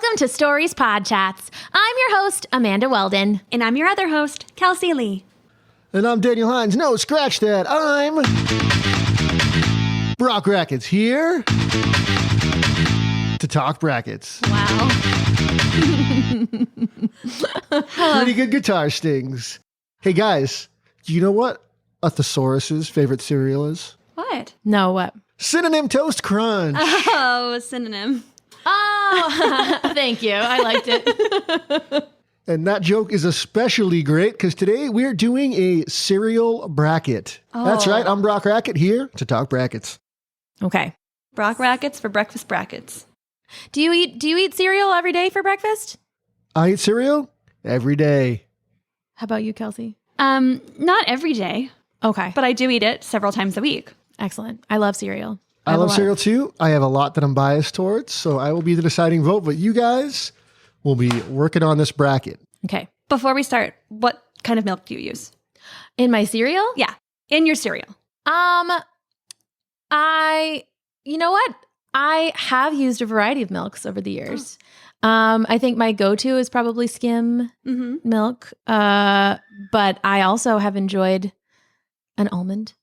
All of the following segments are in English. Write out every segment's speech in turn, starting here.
Welcome to Stories Podchats. I'm your host, Amanda Weldin. And I'm your other host, Kelsie Lee. And I'm Daniel Hinds. No, scratch that. I'm Brock Rackets here to talk brackets. Wow. Pretty good guitar stings. Hey guys, do you know what a thesaurus's favorite cereal is? What? No, what? Cinnamon Toast Crunch. Oh, a synonym. Oh, thank you. I liked it. And that joke is especially great because today we're doing a cereal bracket. That's right. I'm Brock Racket here to talk brackets. Okay. Brock Rackets for breakfast brackets. Do you eat cereal every day for breakfast? I eat cereal every day. How about you, Kelsie? Not every day, Okay. but I do eat it several times a week. Excellent. I love cereal. I love cereal too. I have a lot that I'm biased towards, so I will be the deciding vote, but you guys will be working on this bracket. Okay. Before we start, what kind of milk do you use? In my cereal? Yeah, in your cereal. You know what? I have used a variety of milks over the years. I think my go-to is probably skim milk. But I also have enjoyed an almond.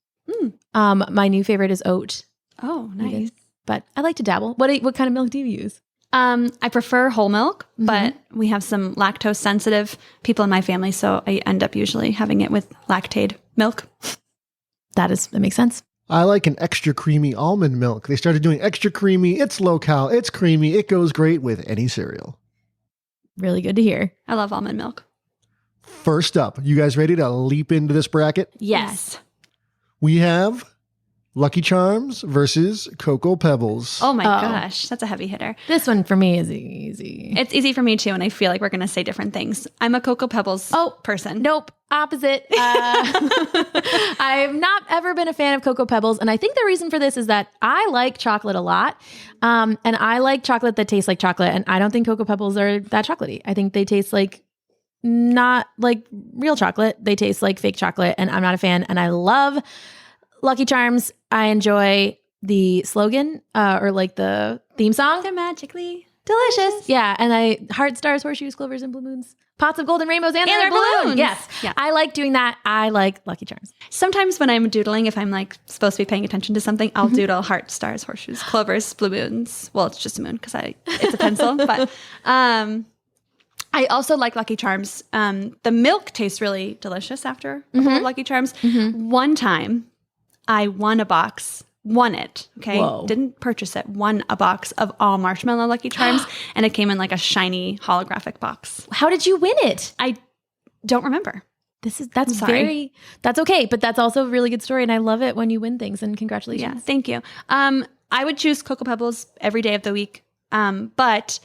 My new favorite is oat. Oh, nice. But I like to dabble. What kind of milk do you use? I prefer whole milk, but we have some lactose sensitive people in my family, so I end up usually having it with lactate milk. That makes sense. I like an extra creamy almond milk. They started doing extra creamy. It's low cal. It's creamy. It goes great with any cereal. Really good to hear. I love almond milk. First up, you guys ready to leap into this bracket? Yes. We have Lucky Charms versus Cocoa Pebbles. Oh my gosh, that's a heavy hitter. This one for me is easy. It's easy for me too, and I feel like we're going to say different things. I'm a Cocoa Pebbles person. Nope. Opposite. I've not ever been a fan of Cocoa Pebbles. And I think the reason for this is that I like chocolate a lot. And I like chocolate that tastes like chocolate. And I don't think Cocoa Pebbles are that chocolatey. I think they taste like not like real chocolate. They taste like fake chocolate. And I'm not a fan. And I love Lucky Charms. I enjoy the slogan or like the theme song. They're magically delicious. Yeah. And heart, stars, horseshoes, clovers, and blue moons. Pots of golden rainbows and their balloons. Yes. Yeah. I like doing that. I like Lucky Charms. Sometimes when I'm doodling, if I'm like supposed to be paying attention to something, I'll doodle heart, stars, horseshoes, clovers, blue moons. Well, it's just a moon because it's a pencil. But I also like Lucky Charms. The milk tastes really delicious after a bowl of Lucky Charms. One time I won it, okay? Whoa. Didn't purchase it. Won a box of all marshmallow Lucky Charms, and it came in like a shiny holographic box. How did you win it? I don't remember. That's okay, but that's also a really good story, and I love it when you win things, and congratulations. Yeah, thank you. I would choose Cocoa Pebbles every day of the week, but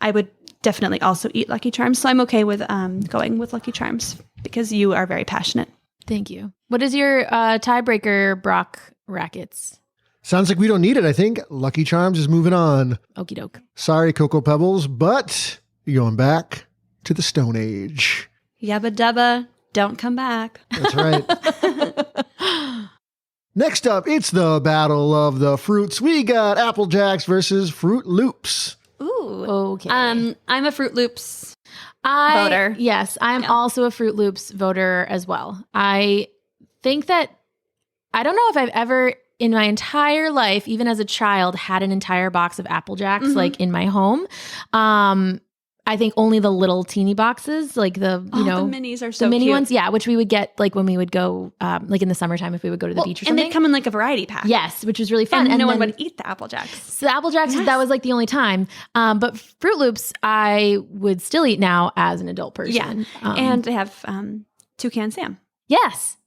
I would definitely also eat Lucky Charms, so I'm okay with going with Lucky Charms because you are very passionate. Thank you. What is your tiebreaker, Brock Rackets? Sounds like we don't need it. I think Lucky Charms is moving on. Okie doke. Sorry, Cocoa Pebbles, but you're going back to the Stone Age. Yabba dabba, don't come back. That's right. Next up, it's the battle of the fruits. We got Apple Jacks versus Fruit Loops. Ooh. Okay. I'm a Fruit Loops voter. Yes, I'm also a Fruit Loops voter as well. I think that I don't know if I've ever in my entire life, even as a child, had an entire box of Apple Jacks like in my home. I think only the little teeny boxes, like the the minis are so the mini cute. ones, yeah, which we would get like when we would go like in the summertime if we would go to the beach or and something. they come in like a variety pack. Yes, which was really fun. And no then, one would eat the Apple Jacks. So the Apple Jacks, that was like the only time. But Fruit Loops, I would still eat now as an adult person. Yeah, and they have Toucan Sam. Yes,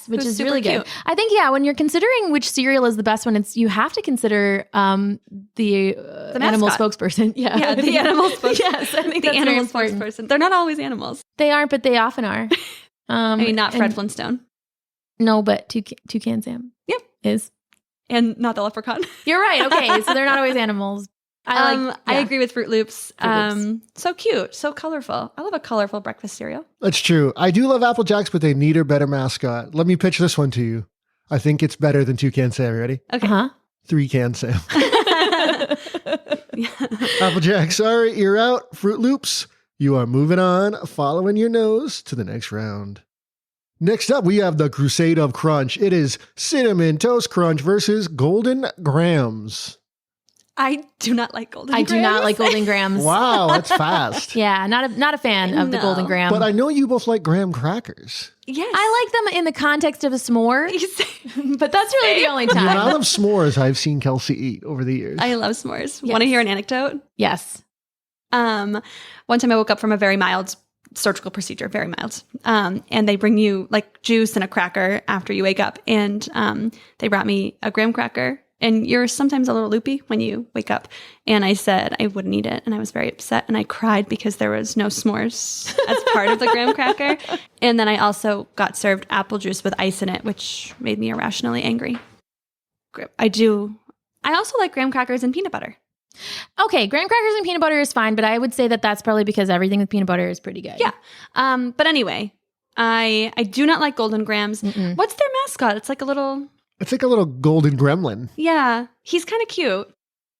which is really good. I think, when you're considering which cereal is the best one, you have to consider the animal spokesperson. Yeah, the animal spokesperson. Yes, I think the animal spokesperson. They're not always animals. They aren't, but they often are. I mean, not Fred Flintstone. No, but Toucan Sam. Yep. Is. And not the leprechaun. You're right. Okay, so they're not always animals. I agree with Fruit Loops. So cute, so colorful. I love a colorful breakfast cereal. That's true. I do love Apple Jacks, but they need a better mascot. Let me pitch this one to you. I think it's better than Toucan Sam. Ready? Okay. 3 Can Sam. Applejack, sorry, you're out. Fruit Loops, you are moving on, following your nose to the next round. Next up, we have the Crusade of Crunch. It is Cinnamon Toast Crunch versus Golden Grams. I do not like Golden I Grams. do not like Golden Grams. Wow, that's fast. Yeah, not a fan of the No. Golden Graham. But I know you both like graham crackers. Yes. I like them in the context of a s'more, but that's really the only The amount time. of s'mores I've seen Kelsie eat over the years. I love s'mores. Yes. Want to hear an anecdote? Yes. One time I woke up from a very mild surgical procedure, very mild. And they bring you like juice and a cracker after you wake up. And they brought me a graham cracker. And you're sometimes a little loopy when you wake up. And I said I wouldn't eat it. And I was very upset. And I cried because there was no s'mores as part of the graham cracker. And then I also got served apple juice with ice in it, which made me irrationally angry. I also like graham crackers and peanut butter. Okay, graham crackers and peanut butter is fine, but I would say that that's probably because everything with peanut butter is pretty good. Yeah. But anyway, I do not like Golden Grams. Mm-mm. What's their mascot? It's like a little... It's like a little golden gremlin. Yeah. He's kind of cute.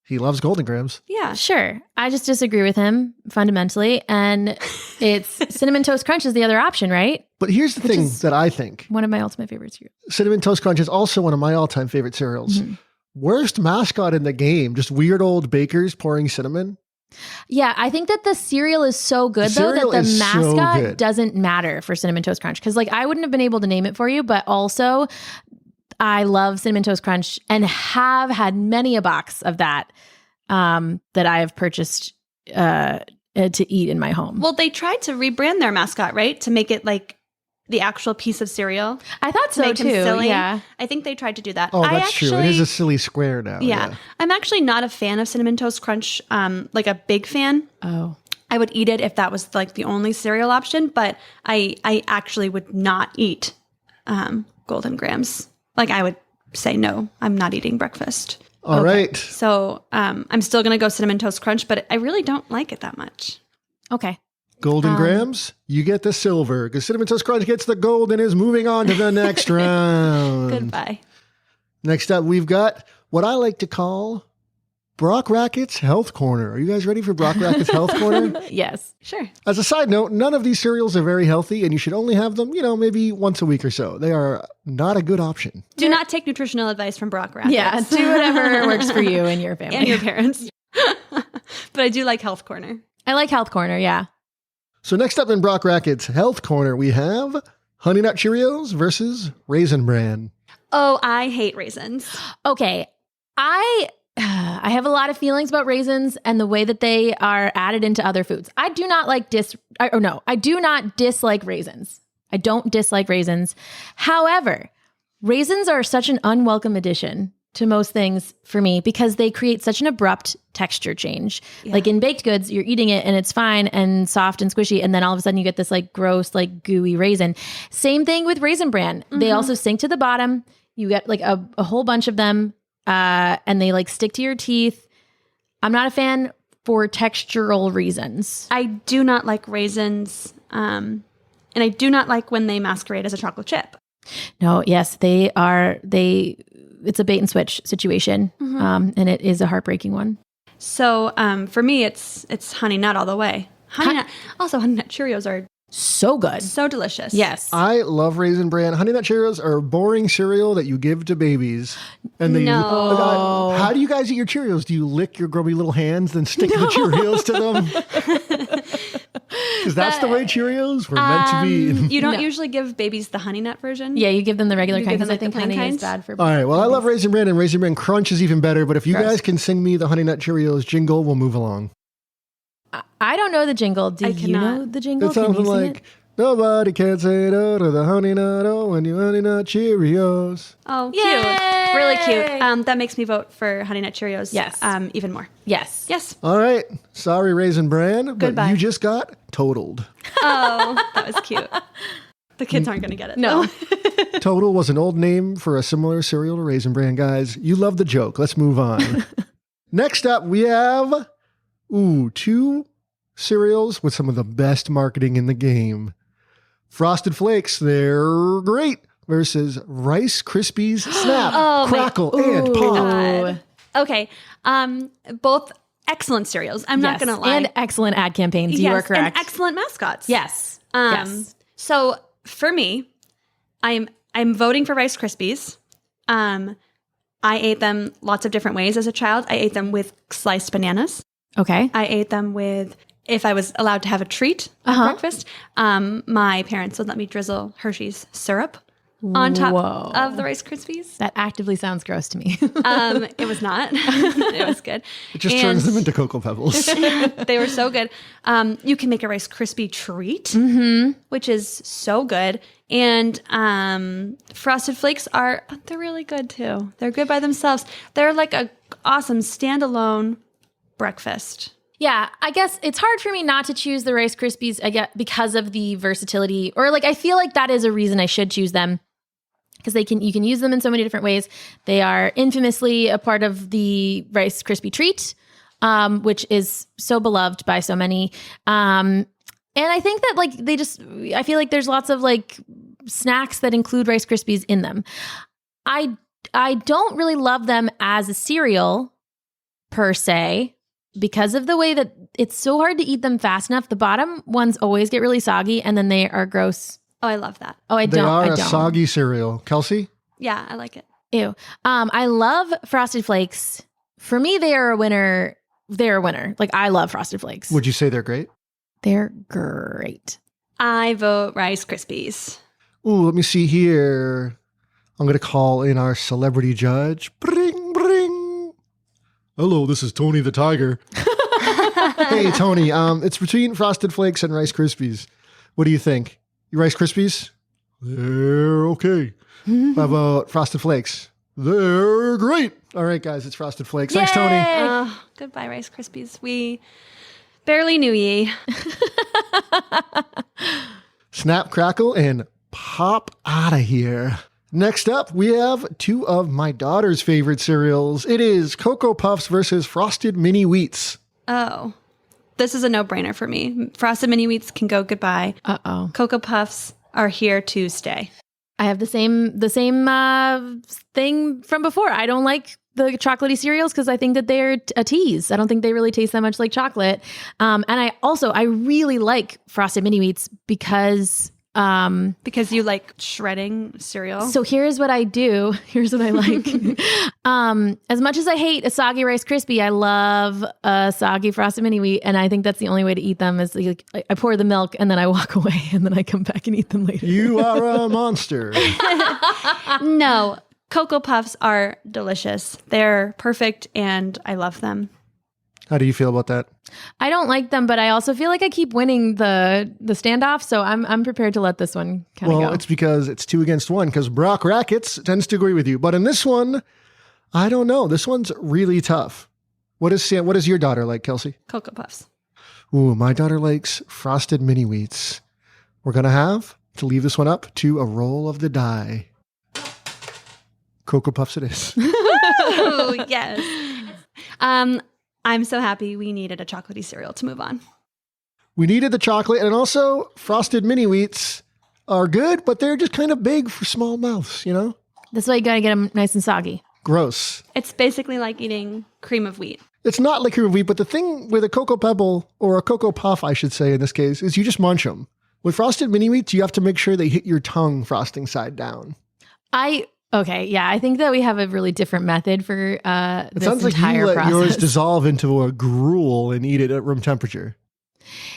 He loves Golden Grams. Yeah. Sure. I just disagree with him fundamentally. And it's Cinnamon Toast Crunch is the other option, right? But here's the Which thing is- that I think. One of my ultimate favorites here. Cinnamon Toast Crunch is also one of my all-time favorite cereals. Mhm. Worst mascot in the game, just weird old bakers pouring cinnamon. Yeah, I think that the cereal is so good, The though, that cereal the is so mascot good. doesn't matter for Cinnamon Toast Crunch. Because, like, I wouldn't have been able to name it for you, but also I love Cinnamon Toast Crunch and have had many a box of that that I have purchased to eat in my home. Well, they tried to rebrand their mascot, right? To make it like the actual piece of cereal. I thought To so, make too. him silly. Yeah. I think they tried to do that. Oh, that's true. It is a silly square now. Yeah. I'm actually not a fan of Cinnamon Toast Crunch, like a big fan. Oh. I would eat it if that was like the only cereal option, but I actually would not eat Golden Grams. Like I would say, no, I'm not eating breakfast. All right. So I'm still going to go Cinnamon Toast Crunch, but I really don't like it that much. Okay. Golden Grams, you get the silver because Cinnamon Toast Crunch gets the gold and is moving on to the next round. Goodbye. Next up, we've got what I like to call Brock Rackets Health Corner. Are you guys ready for Brock Rackets Health Corner? Yes. Sure. As a side note, none of these cereals are very healthy and you should only have them, maybe once a week or so. They are not a good option. Do not take nutritional advice from Brock Rackets. Yeah. Do whatever works for you and your family. and your parents. But I do like Health Corner. I like Health Corner. Yeah. So next up in Brock Rackets Health Corner, we have Honey Nut Cheerios versus Raisin Bran. Oh, I hate raisins. Okay. I have a lot of feelings about raisins and the way that they are added into other foods. I do not dislike raisins. I don't dislike raisins. However, raisins are such an unwelcome addition to most things for me because they create such an abrupt texture change. Yeah. Like in baked goods, you're eating it and it's fine and soft and squishy. And then all of a sudden you get this like gross, like gooey raisin. Same thing with Raisin Bran. They also sink to the bottom. You get like a whole bunch of them and they like stick to your teeth. I'm not a fan for textural reasons. I do not like raisins. And I do not like when they masquerade as a chocolate chip. No, yes, it's a bait and switch situation. And it is a heartbreaking one. So for me, it's Honey Nut all the way. Honey Nut Cheerios are So good. so delicious. Yes. I love Raisin Bran. Honey Nut Cheerios are a boring cereal that you give to babies. And they No. how do you guys eat your Cheerios? Do you lick your grubby little hands, then stick the Cheerios to them? Because that's the way Cheerios were meant to be. You don't usually give babies the Honey Nut version? Yeah, you give them the regular You kind give them, because I like, think the plain honey is kinds? bad for All right, well, I love Raisin Bran, and Raisin Bran Crunch is even better. But if you guys can sing me the Honey Nut Cheerios jingle, we'll move along. I don't know the jingle. Do I you cannot. know the jingle? It's Can something you sing like, it? nobody can say no to the Honey Nut, oh, when you Honey Nut Cheerios. Oh, cute. Yay! Really cute. That makes me vote for Honey Nut Cheerios. Yes. Even more. Yes. Yes. All right, sorry, Raisin Bran, but Goodbye. you just got totaled. Oh, that was cute. The kids aren't going to get it. No. though. Total was an old name for a similar cereal to Raisin Bran, guys. You love the joke. Let's move on. Next up, we have, two cereals with some of the best marketing in the game. Frosted Flakes, they're great, versus Rice Krispies Snap, Oh, my- Crackle, and Pop. God. Okay. Both excellent cereals. I'm not going to lie. And excellent ad campaigns. You are correct. And excellent mascots. Yes. Yes. So for me, I'm voting for Rice Krispies. I ate them lots of different ways as a child. I ate them with sliced bananas. Okay. I ate them with, if I was allowed to have a treat at breakfast, my parents would let me drizzle Hershey's syrup on top of the Rice Krispies. That actively sounds gross to me. It was not. It was good. It just turns them into Cocoa Pebbles. They were so good. You can make a Rice Krispie treat, which is so good. And Frosted Flakes they're really good too. They're good by themselves. They're like a awesome standalone breakfast. Yeah, I guess it's hard for me not to choose the Rice Krispies because of the versatility, or like I feel like that is a reason I should choose them, because you can use them in so many different ways. They are infamously a part of the Rice Krispie treat, which is so beloved by so many. And I think that like I feel like there's lots of like snacks that include Rice Krispies in them. I don't really love them as a cereal per se, because of the way that it's so hard to eat them fast enough. The bottom ones always get really soggy, and then they are gross. Oh, I love that. Oh, They are a soggy cereal. Kelsie? Yeah, I like it. Ew. I love Frosted Flakes. For me, they are a winner. They're a winner. Like, I love Frosted Flakes. Would you say they're great? They're great. I vote Rice Krispies. Ooh, let me see here. I'm going to call in our celebrity judge. Bring, bring. Hello, this is Tony the Tiger. Hey, Tony. It's between Frosted Flakes and Rice Krispies. What do you think? You Rice Krispies? They're okay. How about Frosted Flakes? They're great. All right, guys, it's Frosted Flakes. Thanks, Tony. Goodbye, Rice Krispies. We barely knew ye. Snap, crackle, and pop out of here. Next up, we have two of my daughter's favorite cereals. It is Cocoa Puffs versus Frosted Mini Wheats. Oh, this is a no-brainer for me. Frosted Mini Wheats can go goodbye. Uh-oh. Cocoa Puffs are here to stay. I have the same thing from before. I don't like the chocolatey cereals because I think that they're a tease. I don't think they really taste that much like chocolate. And I really like Frosted Mini Wheats because you like shredding cereal. So here's what I do. Here's what I like. As much as I hate a soggy Rice Krispie, I love a soggy Frosted Mini Wheat, and I think that's the only way to eat them is like, I pour the milk and then I walk away and then I come back and eat them later. You are a monster. No, Cocoa Puffs are delicious. They're perfect and I love them. How do you feel about that? I don't like them, but I also feel like I keep winning the standoff, so I'm prepared to let this one kind of go. Well, it's because it's 2 against 1, because Brock Rackets tends to agree with you. But in this one, I don't know. This one's really tough. What is your daughter like, Kelsie? Cocoa Puffs. Ooh, my daughter likes Frosted Mini Wheats. We're going to have to leave this one up to a roll of the die. Cocoa Puffs it is. Oh, yes. I'm so happy we needed a chocolatey cereal to move on. We needed the chocolate, and also Frosted Mini Wheats are good, but they're just kind of big for small mouths, you know? That's why you got to get them nice and soggy. Gross. It's basically like eating cream of wheat. It's not like cream of wheat, but the thing with a Cocoa Pebble, or a Cocoa Puff, I should say in this case, is you just munch them. With Frosted Mini Wheats, you have to make sure they hit your tongue frosting side down. Okay, yeah, I think that we have a really different method for this entire process. It sounds like you let yours dissolve into a gruel and eat it at room temperature.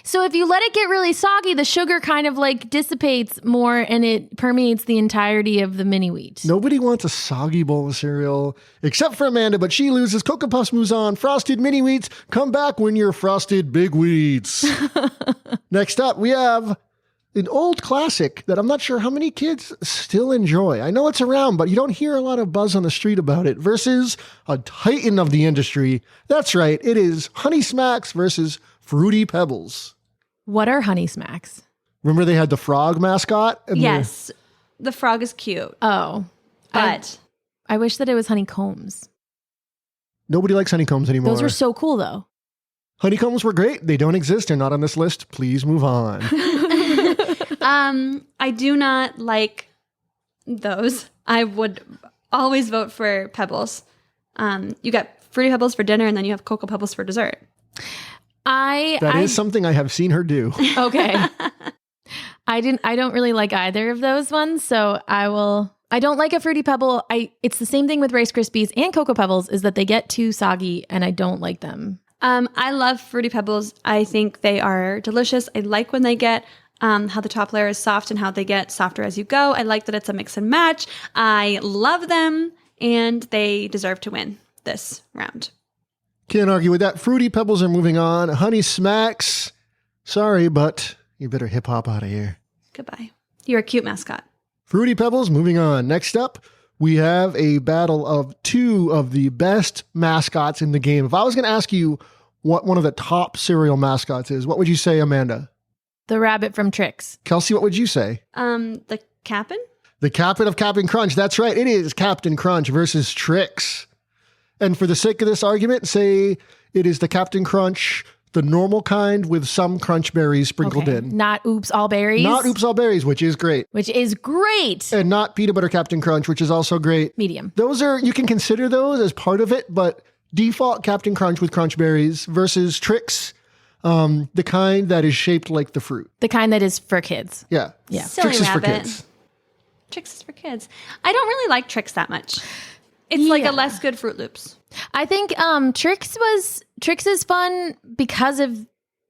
So if you let it get really soggy, the sugar kind of like dissipates more and it permeates the entirety of the mini wheat. Nobody wants a soggy bowl of cereal, except for Amanda, but she loses. Cocoa Puffs moves on. Frosted Mini Wheats, come back when you're Frosted Big Wheats. Next up, we have an old classic that I'm not sure how many kids still enjoy. I know it's around, but you don't hear a lot of buzz on the street about it, versus a titan of the industry. That's right. It is Honey Smacks versus Fruity Pebbles. What are Honey Smacks? Remember they had the frog mascot? Yes. The frog is cute. Oh. But I wish that it was honeycombs. Nobody likes honeycombs anymore. Those were so cool, though. Honeycombs were great. They don't exist. They're not on this list. Please move on. I do not like those. I would always vote for Pebbles. You got Fruity Pebbles for dinner, and then you have Cocoa Pebbles for dessert. That is something I have seen her do. Okay. I don't really like either of those ones, so I don't like a Fruity Pebble. It's the same thing with Rice Krispies and Cocoa Pebbles, is that they get too soggy and I don't like them. I love Fruity Pebbles. I think they are delicious. I like when they get how the top layer is soft and how they get softer as you go. I like that it's a mix and match. I love them, and they deserve to win this round. Can't argue with that. Fruity Pebbles are moving on. Honey Smacks, sorry, but you better hip hop out of here. Goodbye. You're a cute mascot. Fruity Pebbles moving on. Next up, we have a battle of two of the best mascots in the game. If I was going to ask you what one of the top cereal mascots is, what would you say, Amanda? The rabbit from Trix. Kelsie, what would you say? The Cap'n? The Captain of Captain Crunch. That's right. It is Captain Crunch versus Trix. And for the sake of this argument, say it is the Captain Crunch, the normal kind with some crunch berries sprinkled in. Not Oops All Berries. Not Oops All Berries, which is great. Which is great. And not Peanut Butter Captain Crunch, which is also great. Medium. Those are, you can consider those as part of it, but default Captain Crunch with crunch berries versus Trix, the kind that is shaped like the fruit. The kind that is for kids. Yeah. Yeah. Silly Trix is for rabbit. kids. Trix is for kids. I don't really like Trix that much. It's like a less good Fruit Loops. I think Trix is fun because of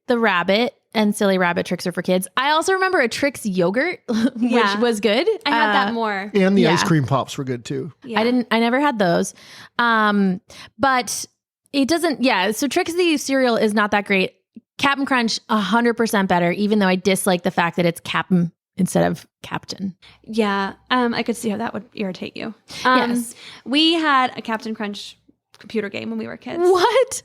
the rabbit, and Silly Rabbit Trix are for kids. I also remember a Trix yogurt, which was good. I had that more. And the ice cream pops were good too. Yeah. I never had those. But it doesn't, so Trix the cereal is not that great. Cap'n Crunch, 100% better, even though I dislike the fact that it's Cap'n instead of Captain. Yeah, I could see how that would irritate you. Yes. We had a Captain Crunch computer game when we were kids. What?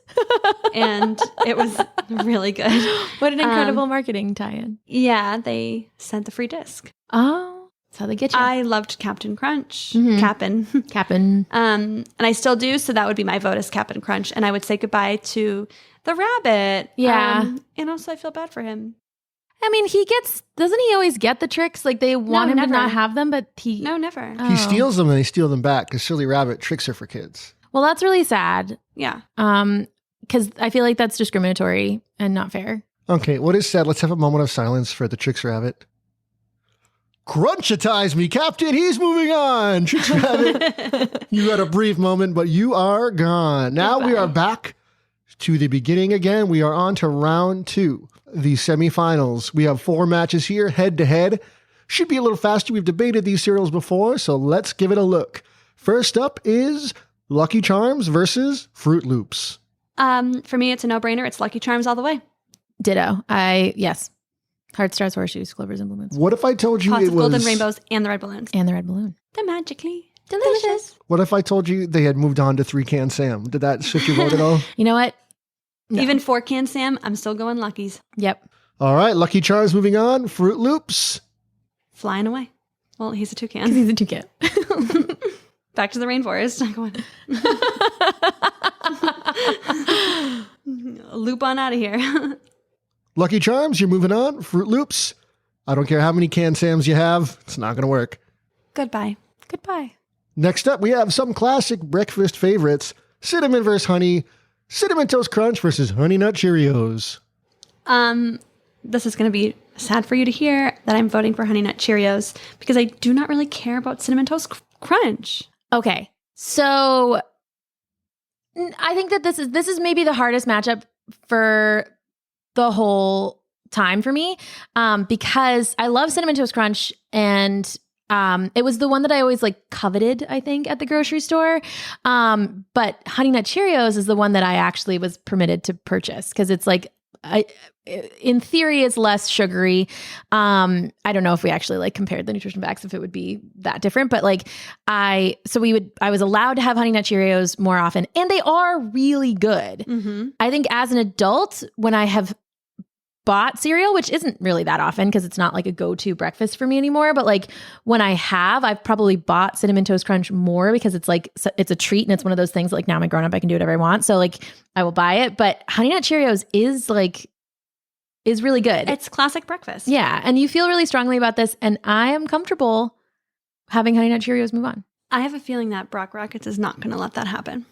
And it was really good. What an incredible marketing tie-in. Yeah, they sent the free disc. Oh, that's how they get you. I loved Captain Crunch. Mhm. Cap'n. Cap'n. And I still do, so that would be my vote as Captain Crunch. And I would say goodbye to the rabbit. Yeah. And also I feel bad for him. I mean, doesn't he always get the tricks? Like they want him never. to not have them, but he... No, never. Oh. He steals them and they steal them back because Silly Rabbit Tricks are for kids. Well, that's really sad. Yeah. Because I feel like that's discriminatory and not fair. Okay, what is said? Let's have a moment of silence for the Tricks Rabbit. Crunchitize me, Captain. He's moving on. Tricks Rabbit. You had a brief moment, but you are gone. Now we are back to the beginning again. We are on to round 2, the semifinals. We have 4 matches here, head to head. Should be a little faster. We've debated these cereals before, so let's give it a look. First up is Lucky Charms versus Fruit Loops. For me, it's a no-brainer. It's Lucky Charms all the way. Ditto. Yes. Heart Stars, Horseshoes, Clovers, and Balloons. What if I told you Pots it of was... golden rainbows and the red balloons. And the red balloon. They're magically delicious. What if I told you they had moved on to 3-Can Sam? Did that shift your vote at all? You know what? No. Even 4-Can Sam, I'm still going Luckies. Yep. All right, Lucky Charms moving on. Fruit Loops. Flying away. Well, he's a Because toucan. he's a toucan. Back to the rainforest. Loop on out of here. Lucky Charms, you're moving on. Fruit Loops. I don't care how many Can Sams you have. It's not going to work. Goodbye. Goodbye. Next up, we have some classic breakfast favorites. Cinnamon versus honey. Cinnamon Toast Crunch versus Honey Nut Cheerios. This is going to be sad for you to hear that I'm voting for Honey Nut Cheerios because I do not really care about Cinnamon Toast Crunch. Okay. So I think that this is maybe the hardest matchup for the whole time for me, because I love Cinnamon Toast Crunch, and it was the one that I always coveted, I think, at the grocery store. But Honey Nut Cheerios is the one that I actually was permitted to purchase because it's in theory, it's less sugary. I don't know if we actually compared the nutrition facts, if it would be that different, but I was allowed to have Honey Nut Cheerios more often, and they are really good. Mm-hmm. I think as an adult, when I have bought cereal, which isn't really that often because it's not a go-to breakfast for me anymore, but when I've probably bought Cinnamon Toast Crunch more because it's it's a treat, and it's one of those things now I'm a grown-up, I can do whatever I want. So I will buy it, but Honey Nut Cheerios is really good. It's classic breakfast. Yeah. And you feel really strongly about this, and I am comfortable having Honey Nut Cheerios move on. I have a feeling that Brock Rackets is not going to let that happen.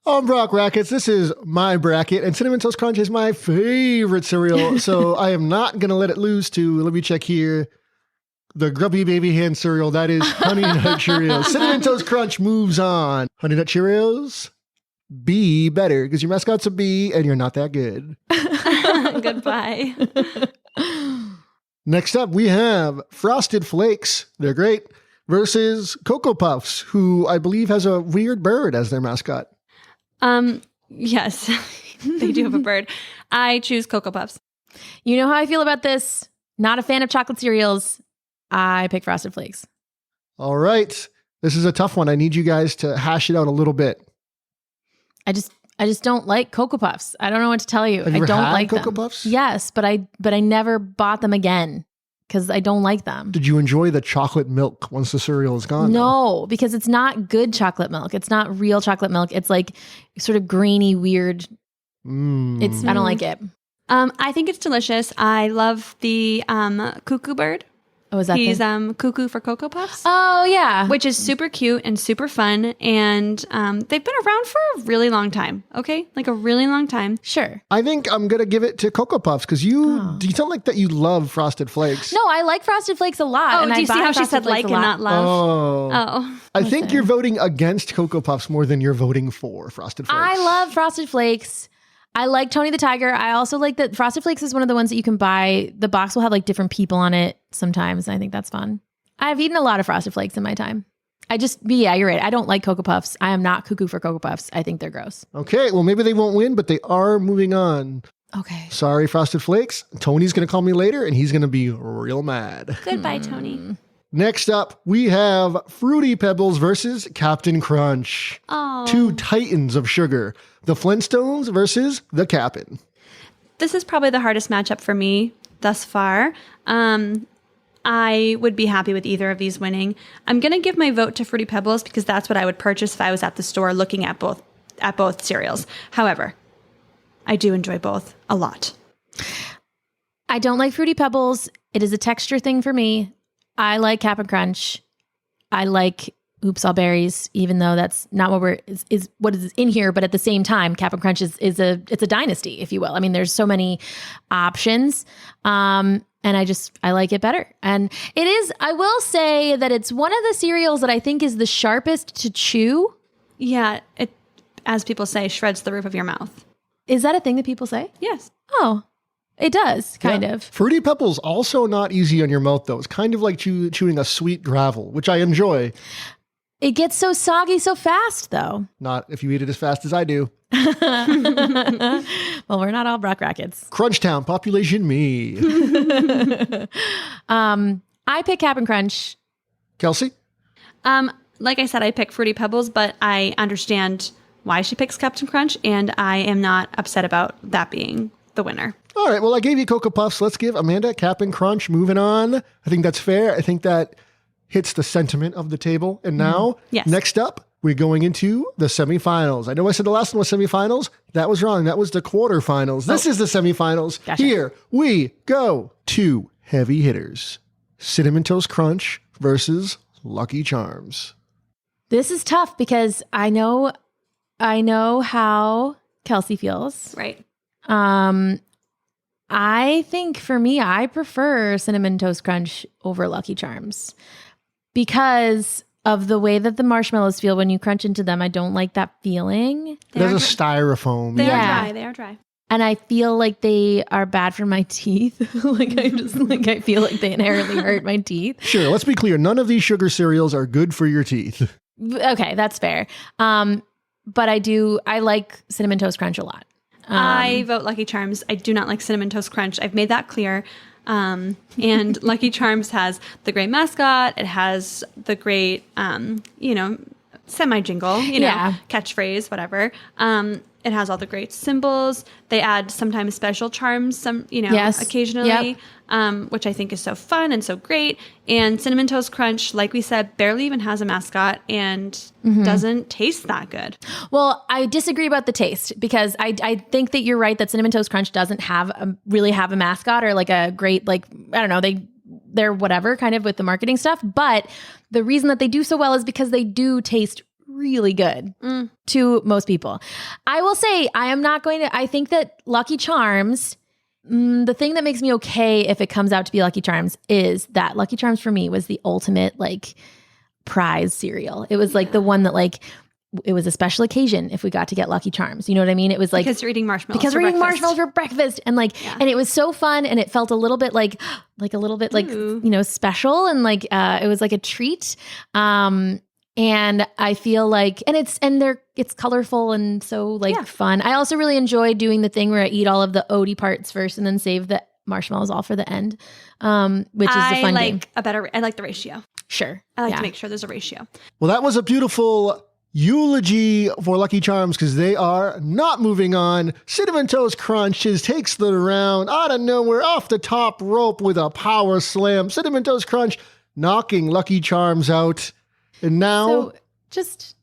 I'm Brock Rackets. This is my bracket, and Cinnamon Toast Crunch is my favorite cereal, so I am not going to let it lose to, let me check here, the Grubby Baby Hand cereal. That is Honey Nut Cheerios. Cinnamon Toast Crunch moves on. Honey Nut Cheerios, be better, because your mascot's a bee, and you're not that good. Goodbye. Next up, we have Frosted Flakes. They're great. Versus Cocoa Puffs, who I believe has a weird bird as their mascot. Yes, they do have a bird. I choose Cocoa Puffs. You know how I feel about this? Not a fan of chocolate cereals. I pick Frosted Flakes. All right. This is a tough one. I need you guys to hash it out a little bit. I just don't like Cocoa Puffs. I don't know what to tell you. Have you I don't ever had like Cocoa them. Puffs? Yes, but I never bought them again because I don't like them. Did you enjoy the chocolate milk once the cereal is gone? No, because it's not good chocolate milk. It's not real chocolate milk. It's like sort of grainy, weird. I don't like it. I think it's delicious. I love the cuckoo bird. Oh, is that He's thing? cuckoo for Cocoa Puffs. Oh, yeah. Which is super cute and super fun. And they've been around for a really long time. Okay? Like a really long time. Sure. I think I'm going to give it to Cocoa Puffs because you sound like that you love Frosted Flakes. No, I like Frosted Flakes a lot. Oh, and do I you see buy how she Frosted said Flakes like a and lot. not love? Oh. I think you're voting against Cocoa Puffs more than you're voting for Frosted Flakes. I love Frosted Flakes. I like Tony the Tiger. I also like that Frosted Flakes is one of the ones that you can buy. The box will have like different people on it sometimes. And I think that's fun. I've eaten a lot of Frosted Flakes in my time. Yeah, you're right. I don't like Cocoa Puffs. I am not cuckoo for Cocoa Puffs. I think they're gross. Okay, well, maybe they won't win, but they are moving on. Okay. Sorry, Frosted Flakes. Tony's going to call me later, and he's going to be real mad. Goodbye, Tony. Next up, we have Fruity Pebbles versus Captain Crunch. Oh. Two titans of sugar. The Flintstones versus the Cap'n. This is probably the hardest matchup for me thus far. I would be happy with either of these winning. I'm going to give my vote to Fruity Pebbles because that's what I would purchase if I was at the store looking at both cereals. However, I do enjoy both a lot. I don't like Fruity Pebbles. It is a texture thing for me. I like Cap'n Crunch. I like Oops All Berries, even though that's not what is what is in here. But at the same time, Cap'n Crunch is a dynasty, if you will. I mean, there's so many options. And I like it better. And it is, I will say that it's one of the cereals that I think is the sharpest to chew. Yeah, it, as people say, shreds the roof of your mouth. Is that a thing that people say? Yes. Oh, it does, kind of. Fruity Pebbles also not easy on your mouth, though. It's kind of like chewing a sweet gravel, which I enjoy. It gets so soggy so fast, though. Not if you eat it as fast as I do. Well, we're not all Brock Rackets. Crunchtown, population me. I pick Cap'n Crunch. Kelsie? Like I said, I pick Fruity Pebbles, but I understand why she picks Captain Crunch, and I am not upset about that being the winner. All right, well, I gave you Cocoa Puffs. Let's give Amanda Cap'n Crunch. Moving on. I think that's fair. I think that hits the sentiment of the table. And now, Yes. Next up, we're going into the semifinals. I know I said the last one was semifinals. That was wrong. That was the quarterfinals. This is the semifinals. Gotcha. Here we go. Two heavy hitters. Cinnamon Toast Crunch versus Lucky Charms. This is tough because I know how Kelsie feels. Right. I think for me, I prefer Cinnamon Toast Crunch over Lucky Charms because of the way that the marshmallows feel when you crunch into them. I don't like that feeling. There's a styrofoam. They Yeah. are dry. They are dry. And I feel like they are bad for my teeth. I feel like they inherently hurt my teeth. Sure, let's be clear. None of these sugar cereals are good for your teeth. Okay, that's fair. But I like Cinnamon Toast Crunch a lot. I vote Lucky Charms. I do not like Cinnamon Toast Crunch. I've made that clear. And Lucky Charms has the great mascot. It has the great, semi-jingle, Yeah. catchphrase, whatever. It has all the great symbols. They add sometimes special charms, Yes. occasionally, which I think is so fun and so great. And Cinnamon Toast Crunch, like we said, barely even has a mascot and doesn't taste that good. Well, I disagree about the taste because I think that you're right that Cinnamon Toast Crunch doesn't really have a mascot or like a great, I don't know, they're whatever kind of with the marketing stuff. But the reason that they do so well is because they do taste really good to most people. I will say I think that Lucky Charms, the thing that makes me okay if it comes out to be Lucky Charms is that Lucky Charms for me was the ultimate like prize cereal. It was like the one that like, it was a special occasion if we got to get Lucky Charms. You know what I mean? It was like because you're eating marshmallows. Because we're eating marshmallows for breakfast, and like, and it was so fun, and it felt a little bit like a little bit like special, and like it was like a treat. And I feel like, and it's colorful and so like fun. I also really enjoy doing the thing where I eat all of the oaty parts first and then save the marshmallows all for the end, which is a fun game. I like the ratio. Sure. I like to make sure there's a ratio. Well, that was a beautiful eulogy for Lucky Charms because they are not moving on. Cinnamon Toast Crunch takes the round out of nowhere off the top rope with a power slam. Cinnamon Toast Crunch knocking Lucky Charms out. And now... let's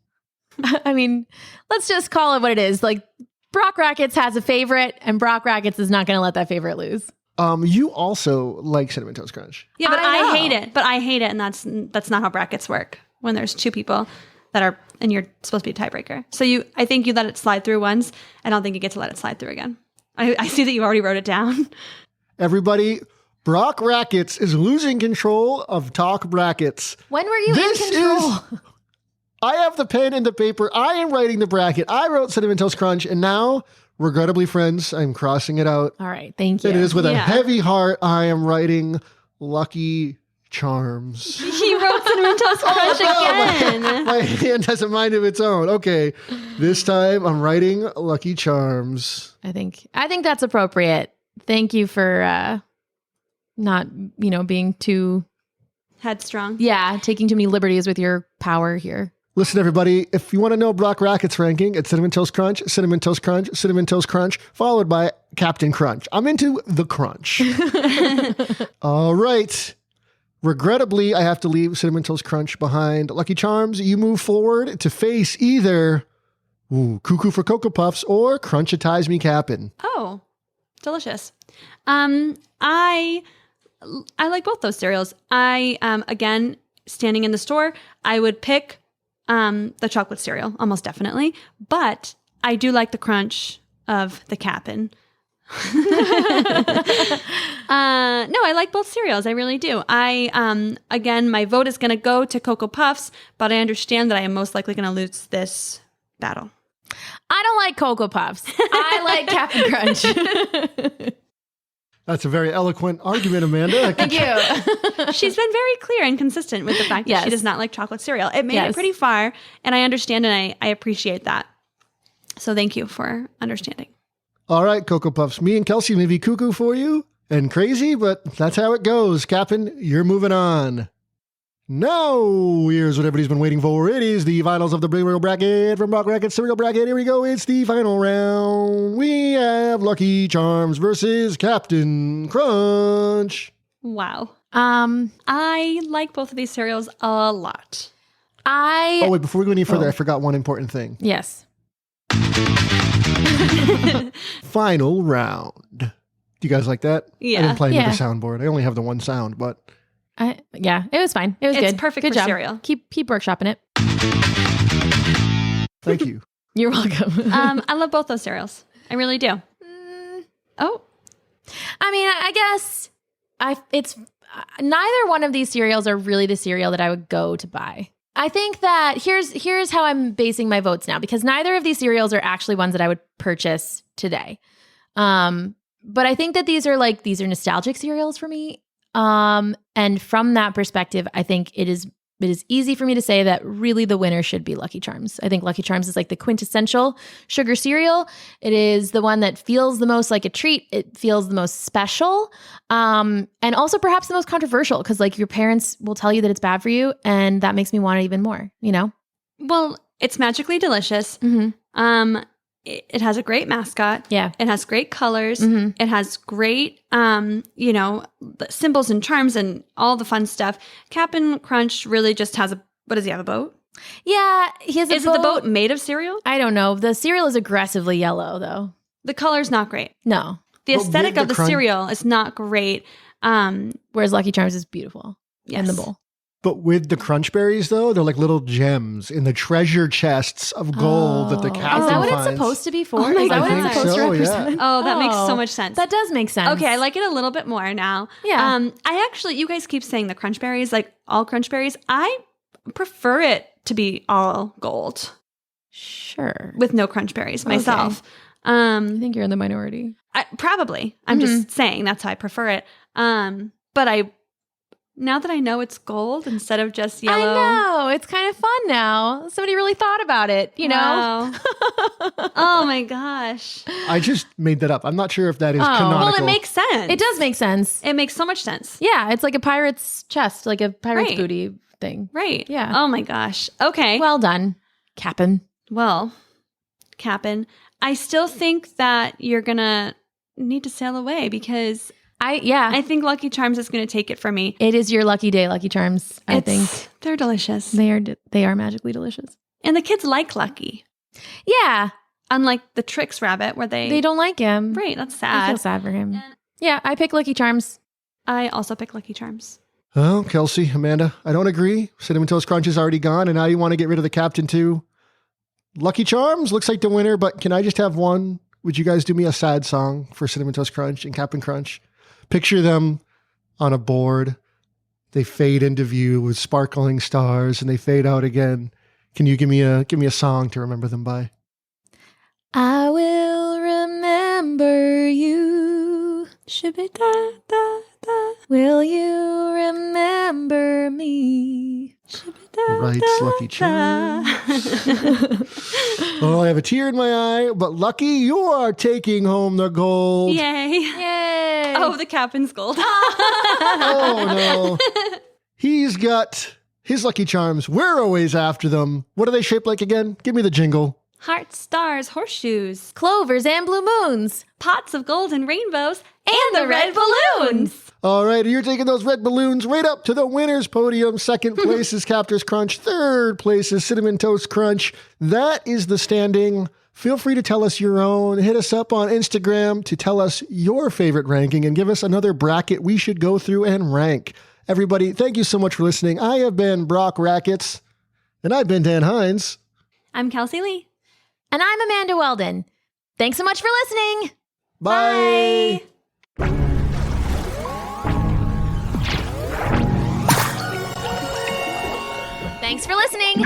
just call it what it is. Like, Brock Rackets has a favorite, and Brock Rackets is not going to let that favorite lose. You also like Cinnamon Toast Crunch. Yeah, but I hate it. But I hate it, and that's not how brackets work. When there's two people that are, and you're supposed to be a tiebreaker. So I think you let it slide through once. I don't think you get to let it slide through again. I see that you already wrote it down. Everybody, Brock Rackets is losing control of Talk Brackets. When were you in control? I have the pen and the paper. I am writing the bracket. I wrote Cinnamon Toast Crunch, and now, regrettably, friends, I'm crossing it out. All right, thank you. It is with a heavy heart. I am writing Lucky Charms. He wrote Cinnamon Toast Crunch again. My hand has a mind of its own. Okay, this time I'm writing Lucky Charms. I think that's appropriate. Thank you for not, being too headstrong. Yeah, taking too many liberties with your power here. Listen, everybody, if you want to know Brock Rackets' ranking, it's Cinnamon Toast Crunch, Cinnamon Toast Crunch, Cinnamon Toast Crunch, followed by Captain Crunch. I'm into the crunch. All right. Regrettably, I have to leave Cinnamon Toast Crunch behind. Lucky Charms, you move forward to face either Cuckoo for Cocoa Puffs or Crunchitize Me Cap'n. Oh, delicious. I like both those cereals. Again, standing in the store, I would pick the chocolate cereal, almost definitely. But I do like the crunch of the Cap'n. No, I like both cereals. I really do. Again, my vote is going to go to Cocoa Puffs, but I understand that I am most likely going to lose this battle. I don't like Cocoa Puffs. I like Cap'n Crunch. That's a very eloquent argument, Amanda. Thank you. She's been very clear and consistent with the fact that she does not like chocolate cereal. It made it pretty far, and I understand and I appreciate that. So thank you for understanding. All right, Cocoa Puffs. Me and Kelsie may be cuckoo for you and crazy, but that's how it goes. Cap'n, you're moving on. Now, here's what everybody's been waiting for. It is the finals of the cereal bracket from Brock Rackets cereal bracket. Here we go. It's the final round. We have Lucky Charms versus Captain Crunch. Wow. I like both of these cereals a lot. Oh, wait, before we go any further, I forgot one important thing. Yes. Final round. Do you guys like that? Yeah. I didn't play with the soundboard. I only have the one sound, but... it was fine. It was good. It's perfect good for job. cereal. Keep workshopping it. Thank you. You're welcome. I love both those cereals. I really do. Oh. I mean, I guess it's neither one of these cereals are really the cereal that I would go to buy. I think that here's how I'm basing my votes now, because neither of these cereals are actually ones that I would purchase today. But I think that these are nostalgic cereals for me. And from that perspective, I think it is easy for me to say that really the winner should be Lucky Charms. I think Lucky Charms is like the quintessential sugar cereal. It is the one that feels the most like a treat. It feels the most special. And also perhaps the most controversial, because like your parents will tell you that it's bad for you, and that makes me want it even more, Well, it's magically delicious. Mm-hmm. It has a great mascot. Yeah. It has great colors. Mm-hmm. It has great, symbols and charms and all the fun stuff. Cap'n Crunch really just has what does he have, a boat? Yeah, he has a boat. Is it the boat made of cereal? I don't know. The cereal is aggressively yellow, though. The color's not great. No. The aesthetic of the cereal is not great. Whereas Lucky Charms is beautiful. Yes. In the bowl. But with the crunch berries, though, they're like little gems in the treasure chests of gold that the captain Is that what finds. it's supposed to be for? Oh my Is that God. what I it's think supposed to so, represent? Oh, that makes so Oh, much sense. That does make sense. Okay, I like it a little bit more now. Yeah. I actually, you guys keep saying the crunch berries, like all crunch berries. I prefer it to be all gold Sure. with no crunch berries myself. I think you're in the minority. Probably. I'm just saying that's how I prefer it. But now that I know it's gold instead of just yellow. I know. It's kind of fun now. Somebody really thought about it, you know? Wow. Oh my gosh. I just made that up. I'm not sure if that is canonical. Well, it makes sense. It does make sense. It makes so much sense. Yeah, it's like a pirate's chest, like a pirate's Right. booty thing. Right. Yeah. Oh my gosh. Okay. Well done, Cap'n. Well, Cap'n, I still think that you're going to need to sail away because I think Lucky Charms is going to take it from me. It is your lucky day, Lucky Charms. I think they're delicious. they are magically delicious. And the kids like Lucky. Yeah, Unlike the Tricks Rabbit where they don't like him. Right, that's I feel sad. sad for him. And Yeah, I pick Lucky Charms. I also pick Lucky Charms. Oh, Kelsie, Amanda, I don't agree. Cinnamon Toast Crunch is already gone, and now you want to get rid of the captain too. Lucky Charms looks like the winner, but can I just have one? Would you guys do me a sad song for Cinnamon Toast Crunch and Captain Crunch? Picture them on a board. They fade into view with sparkling stars, and they fade out again. Can you give me a song to remember them by? I will remember you. Shibida-da-da. Will you remember me? Writes Lucky Charms. Oh, I have a tear in my eye, but Lucky, you are taking home the gold. Yay. Yay! Oh, the Captain's gold. Oh, no. He's got his Lucky Charms. We're always after them. What are they shaped like again? Give me the jingle. Hearts, stars, horseshoes, Clovers and blue moons. pots of gold and rainbows, and the red balloons. All right, you're taking those red balloons right up to the winner's podium. Second place is Captor's Crunch. Third place is Cinnamon Toast Crunch. That is the standing. Feel free to tell us your own. Hit us up on Instagram to tell us your favorite ranking and give us another bracket we should go through and rank. Everybody, thank you so much for listening. I have been Brock Rackets, and I've been Dan Hinds. I'm Kelsie Lee. And I'm Amanda Weldin. Thanks so much for listening. Bye. Thanks for listening.